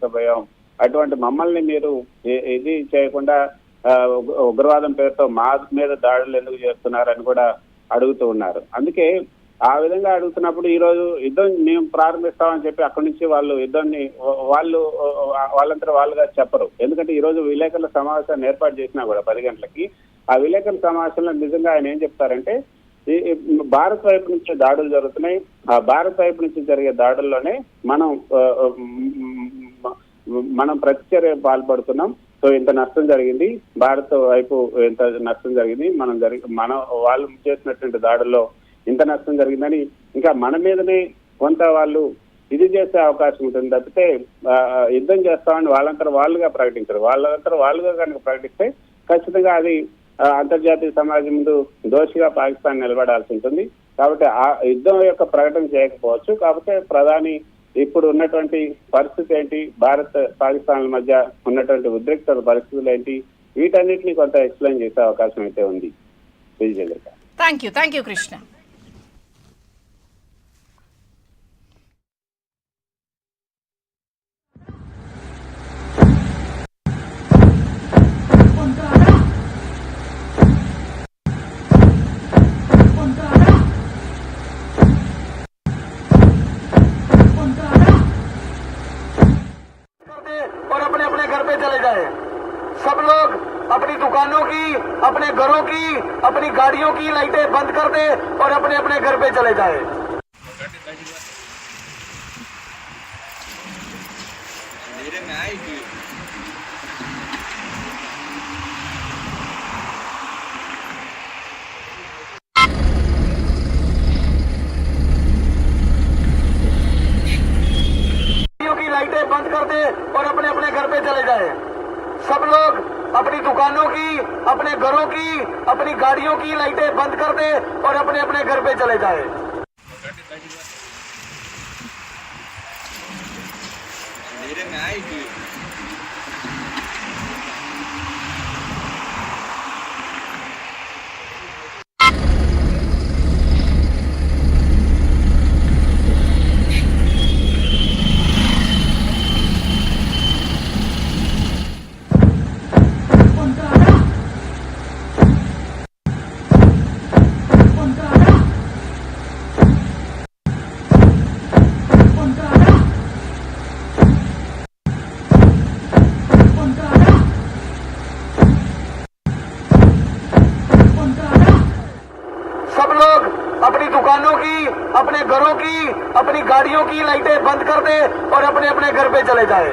తీసుకుపోయాం, అటువంటి మమ్మల్ని మీరు ఇది చేయకుండా ఉగ్రవాదం పేరుతో మా మీద దాడులు ఎందుకు చేస్తున్నారని కూడా అడుగుతూ ఉన్నారు. అందుకే ఆ విధంగా అడుగుతున్నప్పుడు ఈ రోజు యుద్ధం మేము ప్రారంభిస్తామని చెప్పి అక్కడి నుంచి వాళ్ళు యుద్ధాన్ని వాళ్ళంతా వాళ్ళుగా చెప్పరు. ఎందుకంటే ఈ రోజు విలేకరుల సమావేశాన్ని ఏర్పాటు చేసినా కూడా 10 గంటలకి ఆ విలేకరుల సమావేశంలో నిజంగా ఆయన ఏం చెప్తారంటే, భారత్ వైపు నుంచి దాడులు జరుగుతున్నాయి, ఆ భారత్ వైపు నుంచి జరిగే దాడుల్లోనే మనం ప్రతిచర్య పాల్పడుతున్నాం. సో ఇంత నష్టం జరిగింది, భారత్ వైపు ఇంత నష్టం జరిగింది, మనం వాళ్ళు చేసినటువంటి దాడుల్లో ఇంత నష్టం జరిగిందని ఇంకా మన మీదనే కొంత వాళ్ళు ఇది చేసే అవకాశం ఉంటుంది తప్పితే యుద్ధం చేస్తామని వాళ్ళంతా వాళ్ళుగా ప్రకటించారు. వాళ్ళంతా వాళ్ళుగా కనుక ప్రకటిస్తే ఖచ్చితంగా అది అంతర్జాతీయ సమాజం ముందు దోషిగా పాకిస్తాన్ నిలబడాల్సి ఉంటుంది. కాబట్టి ఆ యుద్ధం యొక్క ప్రకటన చేయకపోవచ్చు. కాకపోతే ప్రధాని ఇప్పుడు ఉన్నటువంటి పరిస్థితి ఏంటి, భారత్ పాకిస్తాన్ల మధ్య ఉన్నటువంటి ఉద్రిక్త పరిస్థితులు ఏంటి, వీటన్నిటిని కొంత ఎక్స్ప్లెయిన్ చేసే అవకాశం అయితే ఉంది. Thank you Krishna. और अपने अपने घर पे चले जाए। सब लोग अपनी दुकानों की, अपने घरों की, अपनी गाड़ियों की लाइटें बंद कर दे और अपने अपने घर पे चले जाए। लाइटें बंद कर दे और अपने अपने घर पे चले जाए। सब लोग अपनी दुकानों की, अपने घरों की, अपनी गाड़ियों की लाइटें बंद कर दे और अपने अपने घर पे चले जाए। सब लोग अपनी दुकानों की, अपने घरों की, अपनी गाड़ियों की लाइटें बंद कर दे और अपने अपने घर पे चले जाए।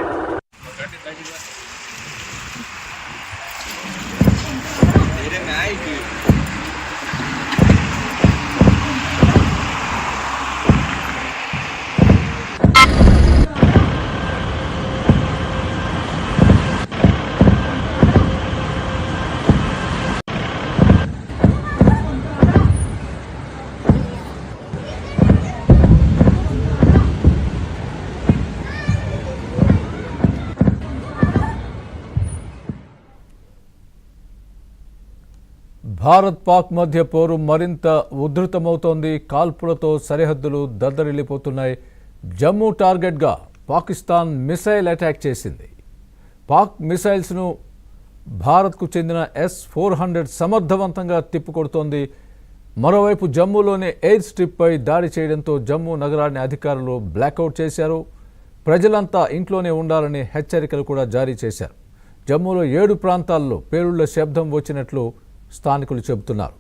భారత్ పాక్ మధ్య పోరు మరింత ఉధృతమవుతోంది. కాల్పులతో సరిహద్దులు దద్దరిల్లిపోతున్నాయి. జమ్మూ టార్గెట్గా పాకిస్తాన్ మిసైల్ అటాక్ చేసింది. పాక్ మిసైల్స్ను భారత్కు చెందిన S-400 సమర్థవంతంగా తిప్పికొడుతోంది. మరోవైపు జమ్మూలోని ఎయిర్ స్ట్రిప్పై దాడి చేయడంతో జమ్మూ నగరాన్ని అధికారులు బ్లాకౌట్ చేశారు. ప్రజలంతా ఇంట్లోనే ఉండాలని హెచ్చరికలు కూడా జారీ చేశారు. జమ్మూలో 7 ప్రాంతాల్లో పేలుళ్ల శబ్దం వచ్చినట్లు స్థానికులు చెబుతున్నారు.